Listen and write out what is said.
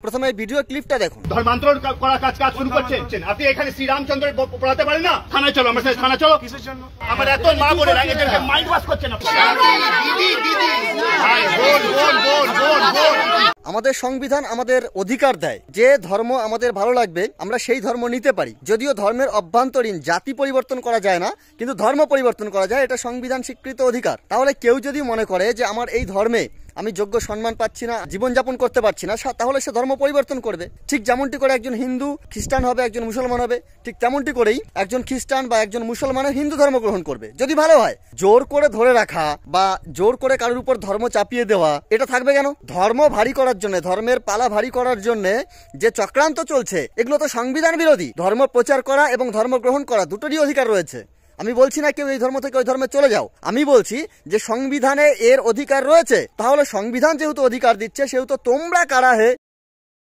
প্রথমে ভিডিও ক্লিপটা দেখুন। ধর্মান্তর করা কাজ শুরু করছেন আপনি। এখানে শ্রীরামচন্দ্র পড়াতে পারেন না? থানায় চলো, আমার সাথে থানায় চলো। কিসের জন্য? আমার এত মা বলে এদেরকে মাইন্ড ওয়াশ করছেন আপনি। আমাদের সংবিধান আমাদের অধিকার দেয় যে ধর্ম আমাদের ভালো লাগবে আমরা সেই ধর্ম নিতে পারি। যদিও ধর্মের অভ্যন্তরীণ জাতি পরিবর্তন করা যায় না, কিন্তু ধর্ম পরিবর্তন করা যায়, এটা সংবিধান স্বীকৃত অধিকার। তাহলে কেউ যদি মনে করে যে আমার এই ধর্মে আমি যোগ্য সম্মান পাচ্ছি না, জীবনযাপন করতে পারছি না, তাহলে সে ধর্ম পরিবর্তন করবে। ঠিক যেমনটি করে একজন হিন্দু খ্রিস্টান হবে, একজন মুসলমান হবে, ঠিক তেমনটি করেই একজন খ্রিস্টান বা একজন মুসলমানের হিন্দু ধর্ম গ্রহণ করবে যদি ভালো হয়। জোর করে ধরে রাখা বা জোর করে কারোর উপর ধর্ম চাপিয়ে দেওয়া এটা থাকবে কেন? ধর্ম ভারী করার জন্য, ধর্মের পালা ভারী করার জন্য যে চক্রান্ত চলছে এগুলো তো সংবিধান বিরোধী। ধর্ম প্রচার করা এবং ধর্ম গ্রহণ করা দুটোরই অধিকার রয়েছে। আমি বলছি না কেউ এই ধর্ম থেকে ওই ধর্মে চলে যাও, আমি বলছি যে সংবিধানে এর অধিকার রয়েছে। তাহলে সংবিধান যেহেতু অধিকার দিচ্ছে সেহেতু তোমরা কারা হে